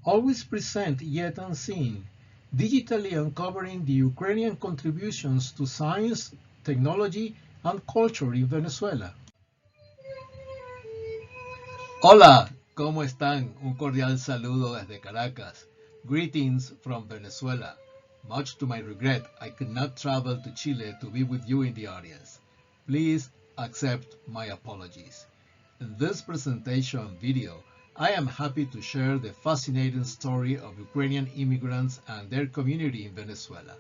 Always present yet unseen, digitally uncovering the Ukrainian contributions to science, technology, and culture in Venezuela. Hola, ¿cómo están? Un cordial saludo desde Caracas. Greetings from Venezuela. Much to my regret, I could not travel to Chile to be with you in the audience. Please accept my apologies. In this presentation video, I am happy to share the fascinating story of Ukrainian immigrants and their community in Venezuela.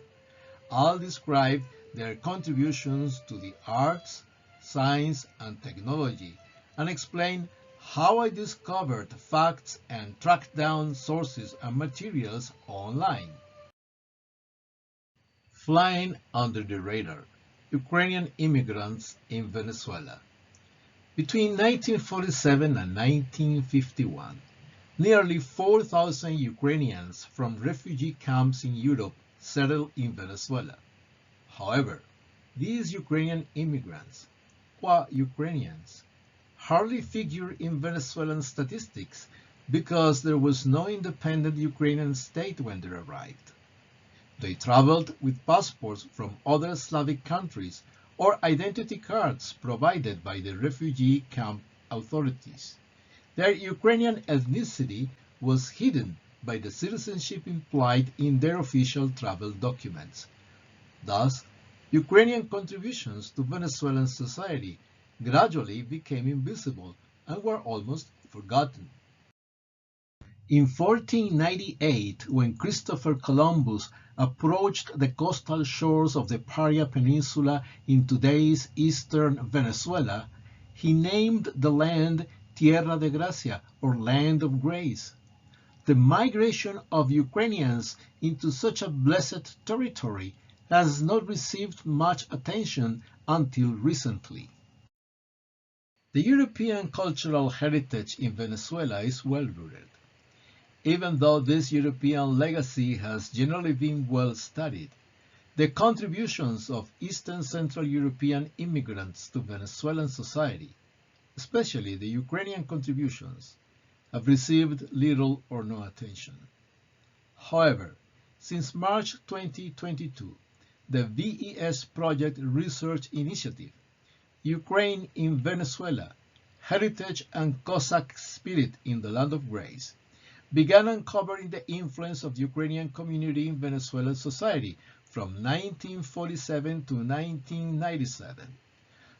I'll describe their contributions to the arts, science, and technology, and explain how I discovered facts and tracked down sources and materials online. Flying under the radar, Ukrainian immigrants in Venezuela. Between 1947 and 1951, nearly 4,000 Ukrainians from refugee camps in Europe settled in Venezuela. However, these Ukrainian immigrants, qua Ukrainians, hardly figure in Venezuelan statistics because there was no independent Ukrainian state when they arrived. They traveled with passports from other Slavic countries or identity cards provided by the refugee camp authorities. Their Ukrainian ethnicity was hidden by the citizenship implied in their official travel documents. Thus, Ukrainian contributions to Venezuelan society gradually became invisible and were almost forgotten. In 1498, when Christopher Columbus approached the coastal shores of the Paria Peninsula in today's eastern Venezuela, he named the land Tierra de Gracia, or Land of Grace. The migration of Ukrainians into such a blessed territory has not received much attention until recently. The European cultural heritage in Venezuela is well-rooted. Even though this European legacy has generally been well studied, the contributions of Eastern Central European immigrants to Venezuelan society, especially the Ukrainian contributions, have received little or no attention. However, since March 2022, the VES Project Research Initiative, Ukraine in Venezuela, Heritage and Cossack Spirit in the Land of Grace, began uncovering the influence of the Ukrainian community in Venezuelan society from 1947 to 1997.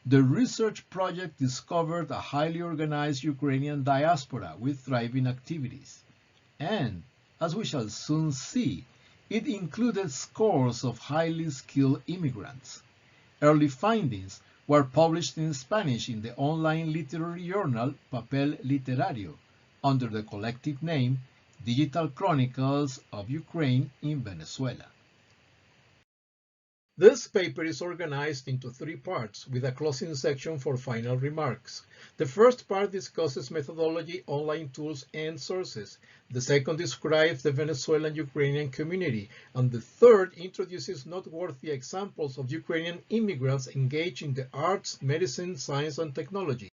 The research project discovered a highly organized Ukrainian diaspora with thriving activities. And, as we shall soon see, it included scores of highly skilled immigrants. Early findings were published in Spanish in the online literary journal Papel Literario, under the collective name Digital Chronicles of Ukraine in Venezuela. This paper is organized into 3 parts, with a closing section for final remarks. The first part discusses methodology, online tools, and sources. The second describes the Venezuelan Ukrainian community, and the third introduces noteworthy examples of Ukrainian immigrants engaged in the arts, medicine, science, and technology.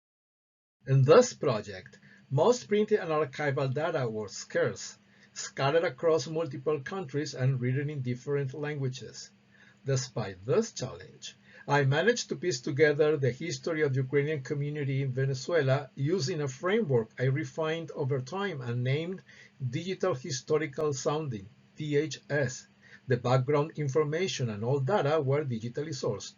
In this project, most printed and archival data were scarce, scattered across multiple countries and written in different languages. Despite this challenge, I managed to piece together the history of the Ukrainian community in Venezuela using a framework I refined over time and named Digital Historical Sounding, DHS. The background information and all data were digitally sourced.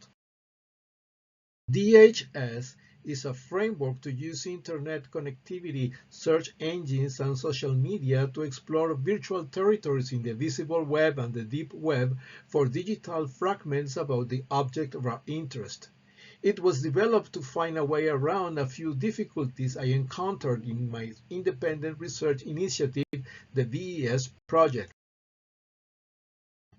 DHS is a framework to use internet connectivity, search engines, and social media to explore virtual territories in the visible web and the deep web for digital fragments about the object of our interest. It was developed to find a way around a few difficulties I encountered in my independent research initiative, the VES project.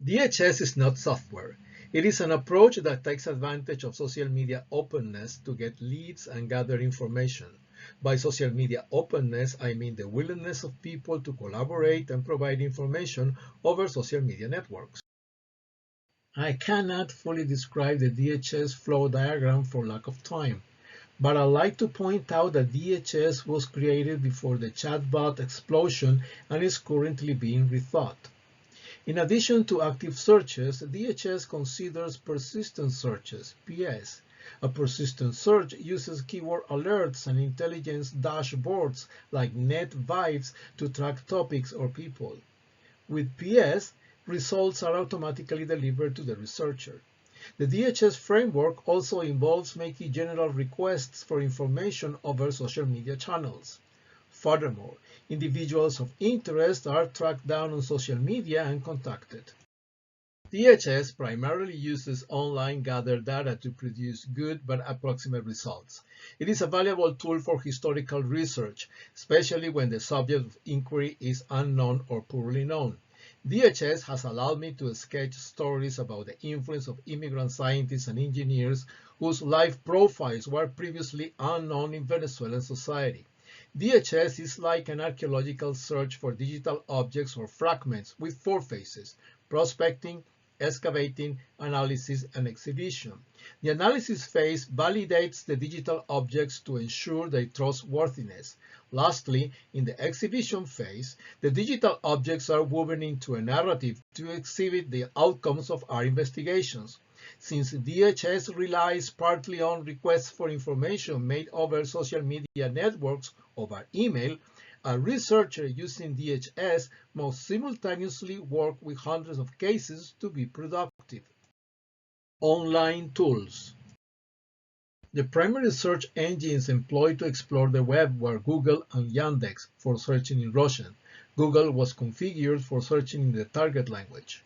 DHS is not software. It is an approach that takes advantage of social media openness to get leads and gather information. By social media openness, I mean the willingness of people to collaborate and provide information over social media networks. I cannot fully describe the DHS flow diagram for lack of time, but I'd like to point out that DHS was created before the chatbot explosion and is currently being rethought. In addition to active searches, DHS considers persistent searches, PS. A persistent search uses keyword alerts and intelligence dashboards like net vibes to track topics or people. With PS, results are automatically delivered to the researcher. The DHS framework also involves making general requests for information over social media channels. Furthermore, individuals of interest are tracked down on social media and contacted. DHS primarily uses online gathered data to produce good but approximate results. It is a valuable tool for historical research, especially when the subject of inquiry is unknown or poorly known. DHS has allowed me to sketch stories about the influence of immigrant scientists and engineers whose life profiles were previously unknown in Venezuelan society. DHS is like an archaeological search for digital objects or fragments with four phases: prospecting, excavating, analysis, and exhibition. The analysis phase validates the digital objects to ensure their trustworthiness. Lastly, in the exhibition phase, the digital objects are woven into a narrative to exhibit the outcomes of our investigations. Since DHS relies partly on requests for information made over social media networks over email, a researcher using DHS must simultaneously work with hundreds of cases to be productive. Online tools. The primary search engines employed to explore the web were Google and Yandex for searching in Russian. Google was configured for searching in the target language.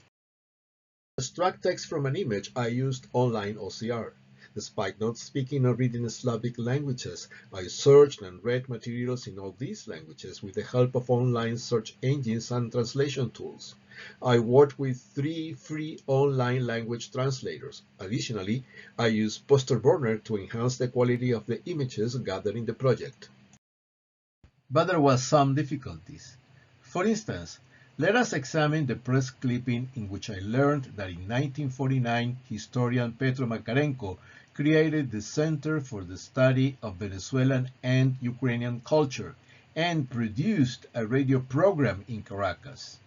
To extract text from an image, I used online OCR. Despite not speaking or reading Slavic languages, I searched and read materials in all these languages with the help of online search engines and translation tools. I worked with 3 free online language translators. Additionally, I used Posterburner to enhance the quality of the images gathered in the project. But there were some difficulties. For instance, let us examine the press clipping in which I learned that in 1949, historian Petro Makarenko created the Center for the Study of Venezuelan and Ukrainian Culture and produced a radio program in Caracas.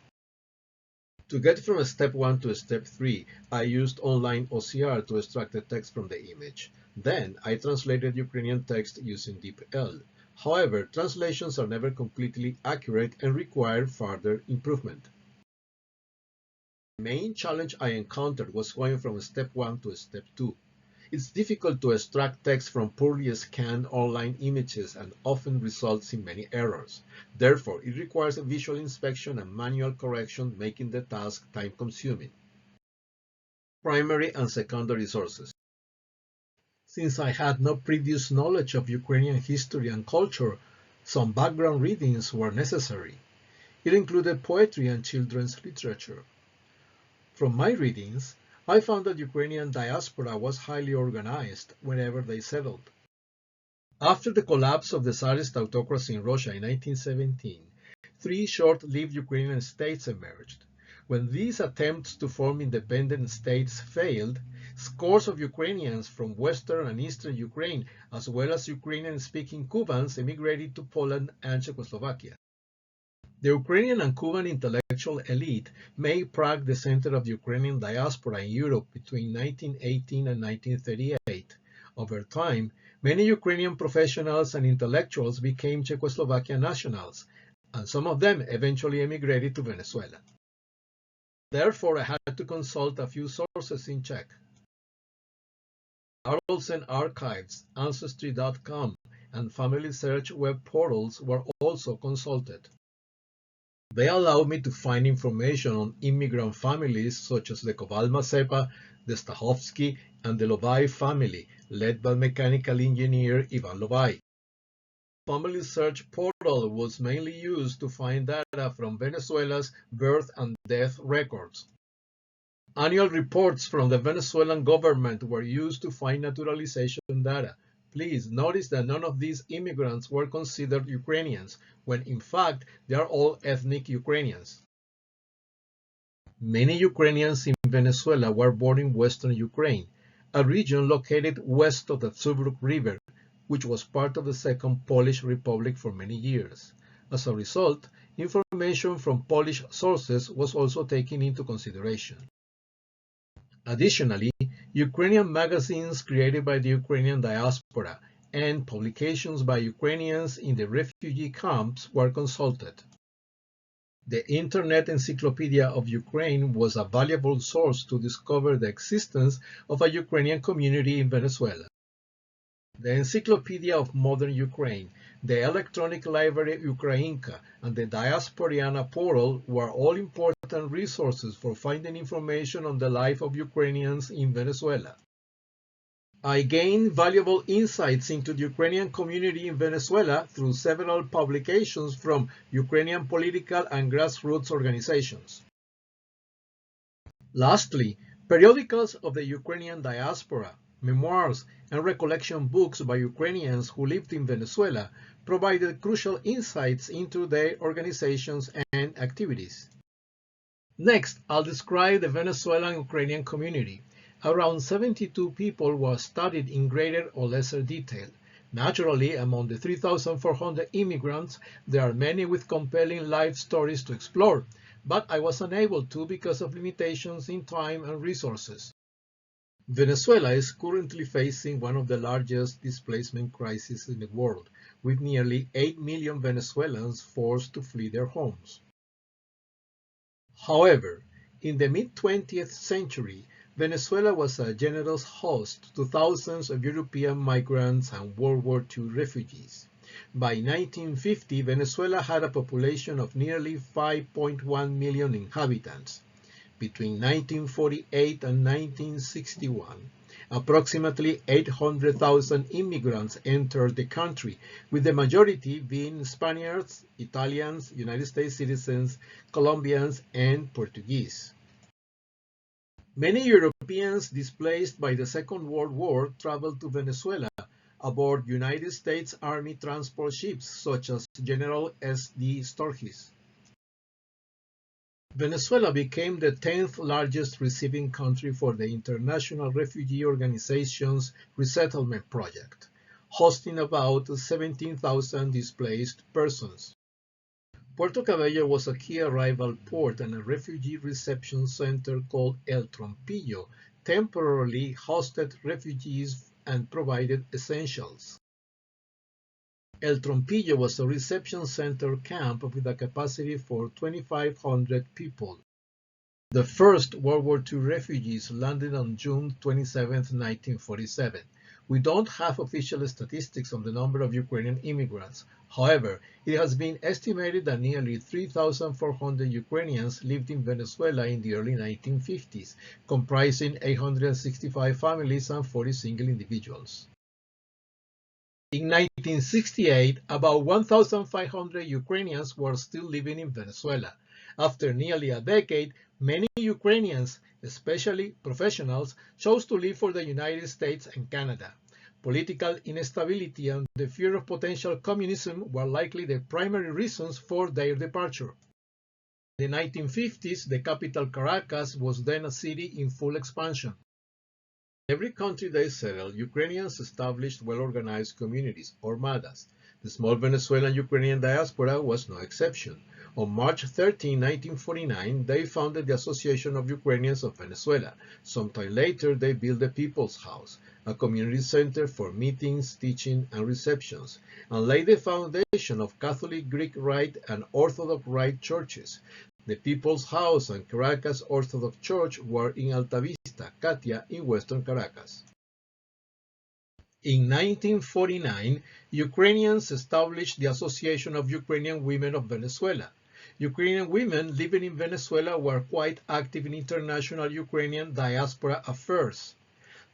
To get from step 1 to step 3, I used online OCR to extract the text from the image. Then, I translated Ukrainian text using DeepL. However, translations are never completely accurate and require further improvement. The main challenge I encountered was going from step 1 to step 2. It's difficult to extract text from poorly scanned online images and often results in many errors. Therefore, it requires a visual inspection and manual correction, making the task time-consuming. Primary and secondary sources. Since I had no previous knowledge of Ukrainian history and culture, some background readings were necessary. It included poetry and children's literature. From my readings, I found that Ukrainian diaspora was highly organized wherever they settled. After the collapse of the Tsarist autocracy in Russia in 1917, 3 short-lived Ukrainian states emerged. When these attempts to form independent states failed, scores of Ukrainians from western and eastern Ukraine, as well as Ukrainian-speaking Cubans, emigrated to Poland and Czechoslovakia. The Ukrainian and Cuban intellectual elite made Prague the center of the Ukrainian diaspora in Europe between 1918 and 1938. Over time, many Ukrainian professionals and intellectuals became Czechoslovakian nationals, and some of them eventually emigrated to Venezuela. Therefore, I had to consult a few sources in Czech. Arolsen Archives, Ancestry.com, and Family Search web portals were also consulted. They allowed me to find information on immigrant families such as the Koval-Mazepa, the Stachowski, and the Lovai family, led by mechanical engineer Ivan Lovai. Family Search portal was mainly used to find data from Venezuela's birth and death records. Annual reports from the Venezuelan government were used to find naturalization data. Please notice that none of these immigrants were considered Ukrainians, when in fact they are all ethnic Ukrainians. Many Ukrainians in Venezuela were born in western Ukraine, a region located west of the Zhubruk River, which was part of the Second Polish Republic for many years. As a result, information from Polish sources was also taken into consideration. Additionally, Ukrainian magazines created by the Ukrainian diaspora and publications by Ukrainians in the refugee camps were consulted. The Internet Encyclopedia of Ukraine was a valuable source to discover the existence of a Ukrainian community in Venezuela. The Encyclopedia of Modern Ukraine, the electronic library Ukrainka, and the Diasporiana portal were all important resources for finding information on the life of Ukrainians in Venezuela. I gained valuable insights into the Ukrainian community in Venezuela through several publications from Ukrainian political and grassroots organizations. Lastly, periodicals of the Ukrainian diaspora, memoirs, and recollection books by Ukrainians who lived in Venezuela provided crucial insights into their organizations and activities. Next, I'll describe the Venezuelan Ukrainian community. Around 72 people were studied in greater or lesser detail. Naturally, among the 3,400 immigrants, there are many with compelling life stories to explore, but I was unable to because of limitations in time and resources. Venezuela is currently facing one of the largest displacement crises in the world, with nearly 8 million Venezuelans forced to flee their homes. However, in the mid-20th century, Venezuela was a generous host to thousands of European migrants and World War II refugees. By 1950, Venezuela had a population of nearly 5.1 million inhabitants. Between 1948 and 1961, approximately 800,000 immigrants entered the country, with the majority being Spaniards, Italians, United States citizens, Colombians, and Portuguese. Many Europeans displaced by the Second World War traveled to Venezuela aboard United States Army transport ships such as General S.D. Sturgis. Venezuela became the 10th largest receiving country for the International Refugee Organization's resettlement project, hosting about 17,000 displaced persons. Puerto Cabello was a key arrival port and a refugee reception center called El Trompillo temporarily hosted refugees and provided essentials. El Trompillo was a reception center camp with a capacity for 2,500 people. The first World War II refugees landed on June 27, 1947. We don't have official statistics on the number of Ukrainian immigrants. However, it has been estimated that nearly 3,400 Ukrainians lived in Venezuela in the early 1950s, comprising 865 families and 40 single individuals. In 1968, about 1,500 Ukrainians were still living in Venezuela. After nearly a decade, many Ukrainians, especially professionals, chose to leave for the United States and Canada. Political instability and the fear of potential communism were likely the primary reasons for their departure. In the 1950s, the capital Caracas was then a city in full expansion. In every country they settled, Ukrainians established well-organized communities, Hromada's. The small Venezuelan Ukrainian diaspora was no exception. On March 13, 1949, they founded the Association of Ukrainians of Venezuela. Sometime later, they built the People's House, a community center for meetings, teaching, and receptions, and laid the foundation of Catholic Greek Rite and Orthodox Rite churches. The People's House and Caracas Orthodox Church were in Altavista, Catia, in western Caracas. In 1949, Ukrainians established the Association of Ukrainian Women of Venezuela. Ukrainian women living in Venezuela were quite active in international Ukrainian diaspora affairs.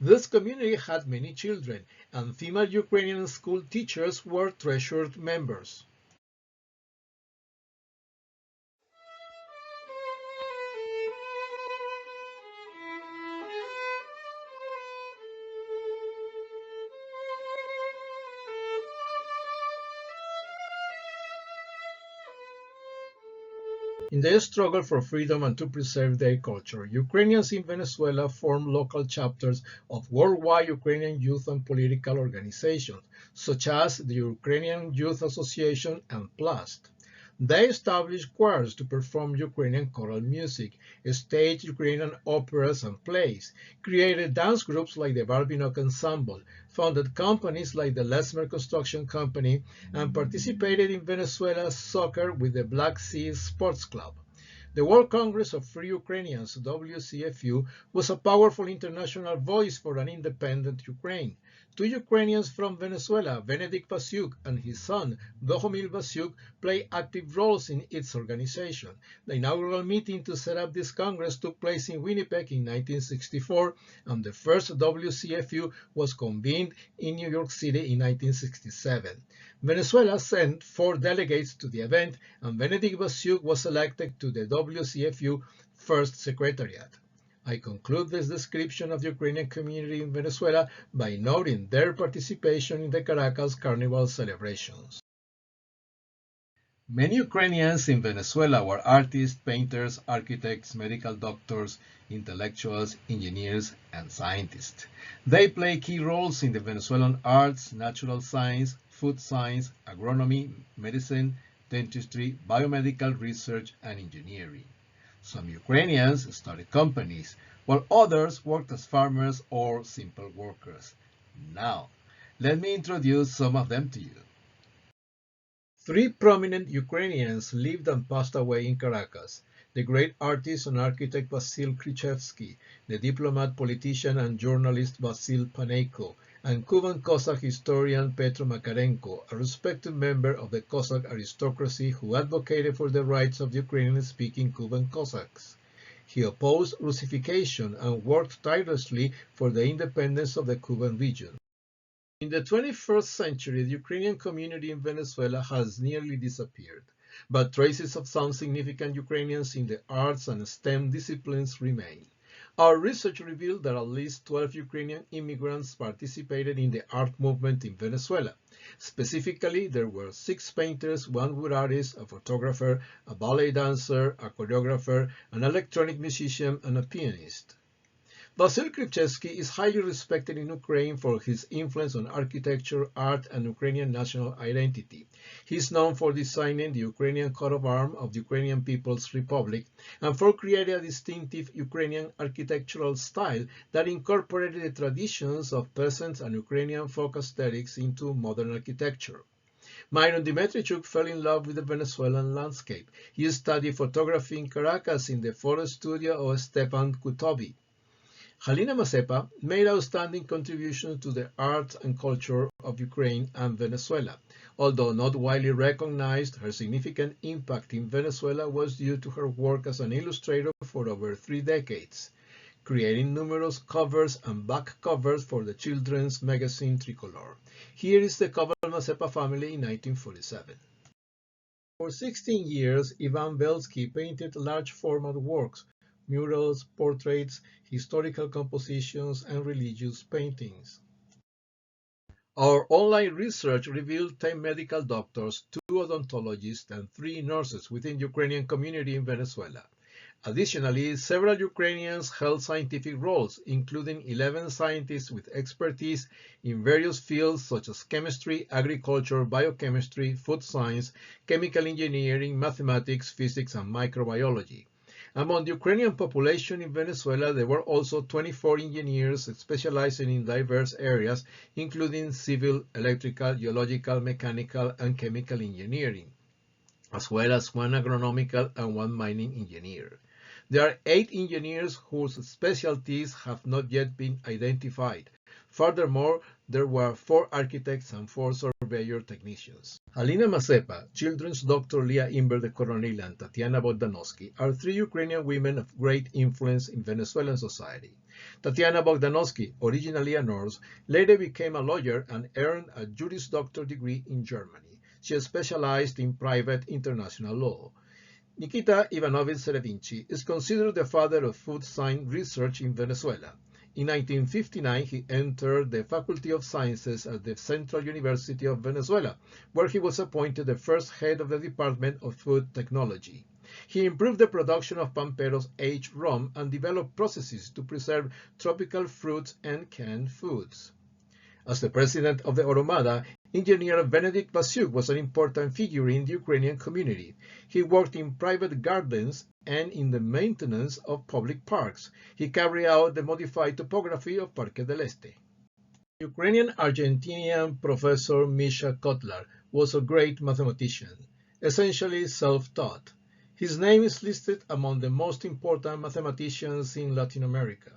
This community had many children, and female Ukrainian school teachers were treasured members. In their struggle for freedom and to preserve their culture, Ukrainians in Venezuela formed local chapters of worldwide Ukrainian youth and political organizations, such as the Ukrainian Youth Association and PLAST. They established choirs to perform Ukrainian choral music, staged Ukrainian operas and plays, created dance groups like the Barbinok Ensemble, founded companies like the Lesmer Construction Company, and participated in Venezuela's soccer with the Black Sea Sports Club. The World Congress of Free Ukrainians, WCFU, was a powerful international voice for an independent Ukraine. Two Ukrainians from Venezuela, Benedikt Vasyuk and his son, Bohumil Vasyuk, play active roles in its organization. The inaugural meeting to set up this Congress took place in Winnipeg in 1964, and the first WCFU was convened in New York City in 1967. Venezuela sent 4 delegates to the event, and Benedikt Vasyuk was elected to the WCFU First Secretariat. I conclude this description of the Ukrainian community in Venezuela by noting their participation in the Caracas Carnival celebrations. Many Ukrainians in Venezuela were artists, painters, architects, medical doctors, intellectuals, engineers, and scientists. They play key roles in the Venezuelan arts, natural science, food science, agronomy, medicine, dentistry, biomedical research, and engineering. Some Ukrainians started companies, while others worked as farmers or simple workers. Now, let me introduce some of them to you. 3 prominent Ukrainians lived and passed away in Caracas: the great artist and architect Vasil Krichevsky, the diplomat, politician, and journalist Vasil Panayko, and Cuban Cossack historian Petro Makarenko, a respected member of the Cossack aristocracy who advocated for the rights of the Ukrainian-speaking Cuban Cossacks. He opposed Russification and worked tirelessly for the independence of the Cuban region. In the 21st century, the Ukrainian community in Venezuela has nearly disappeared, but traces of some significant Ukrainians in the arts and STEM disciplines remain. Our research revealed that at least 12 Ukrainian immigrants participated in the art movement in Venezuela. Specifically, there were 6 painters, 1 wood artist, a photographer, a ballet dancer, a choreographer, an electronic musician, and a pianist. Vasil Krichevsky is highly respected in Ukraine for his influence on architecture, art, and Ukrainian national identity. He is known for designing the Ukrainian coat of arms of the Ukrainian People's Republic and for creating a distinctive Ukrainian architectural style that incorporated the traditions of peasants and Ukrainian folk aesthetics into modern architecture. Myron Dmitrichuk fell in love with the Venezuelan landscape. He studied photography in Caracas in the photo studio of Stepan Kutobi. Halina Mazepa made outstanding contributions to the art and culture of Ukraine and Venezuela. Although not widely recognized, her significant impact in Venezuela was due to her work as an illustrator for over 3 decades, creating numerous covers and back covers for the children's magazine Tricolor. Here is the cover of Mazepa family in 1947. For 16 years, Ivan Belsky painted large-format works, murals, portraits, historical compositions, and religious paintings. Our online research revealed 10 medical doctors, 2 odontologists, and 3 nurses within the Ukrainian community in Venezuela. Additionally, several Ukrainians held scientific roles, including 11 scientists with expertise in various fields such as chemistry, agriculture, biochemistry, food science, chemical engineering, mathematics, physics, and microbiology. Among the Ukrainian population in Venezuela, there were also 24 engineers specializing in diverse areas, including civil, electrical, geological, mechanical, and chemical engineering, as well as 1 agronomical and 1 mining engineer. There are 8 engineers whose specialties have not yet been identified. Furthermore, there were 4 architects and 4 surveyor technicians. Halina Mazepa, children's doctor Leah Imber de Coronil, and Tatiana Bogdanovsky are 3 Ukrainian women of great influence in Venezuelan society. Tatiana Bogdanovsky, originally a nurse, later became a lawyer and earned a Juris Doctor degree in Germany. She specialized in private international law. Nikita Ivanovich Serevinci is considered the father of food science research in Venezuela. In 1959, he entered the Faculty of Sciences at the Central University of Venezuela, where he was appointed the first head of the Department of Food Technology. He improved the production of Pamperos aged rum and developed processes to preserve tropical fruits and canned foods. As the president of the Hromada, Engineer Benedict Vasiuk was an important figure in the Ukrainian community. He worked in private gardens and in the maintenance of public parks. He carried out the modified topography of Parque del Este. Ukrainian-Argentinian Professor Misha Kotlar was a great mathematician, essentially self-taught. His name is listed among the most important mathematicians in Latin America.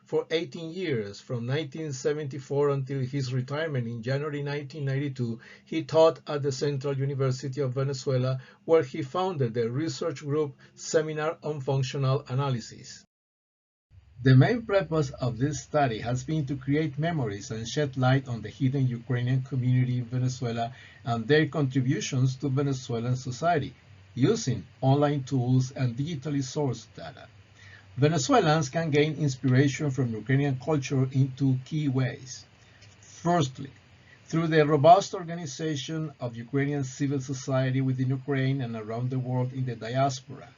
For 18 years, from 1974 until his retirement in January 1992, he taught at the Central University of Venezuela, where he founded the research group Seminar on Functional Analysis. The main purpose of this study has been to create memories and shed light on the hidden Ukrainian community in Venezuela and their contributions to Venezuelan society, using online tools and digitally sourced data. Venezuelans can gain inspiration from Ukrainian culture in two key ways. Firstly, through the robust organization of Ukrainian civil society within Ukraine and around the world in the diaspora.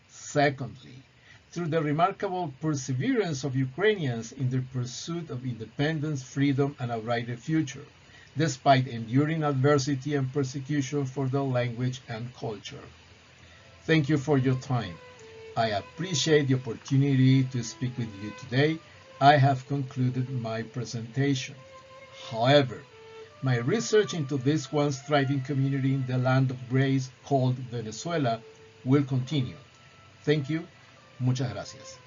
Secondly, through the remarkable perseverance of Ukrainians in their pursuit of independence, freedom, and a brighter future, despite enduring adversity and persecution for their language and culture. Thank you for your time. I appreciate the opportunity to speak with you today. I have concluded my presentation. However, my research into this once thriving community in the land of grace called Venezuela will continue. Thank you. Muchas gracias.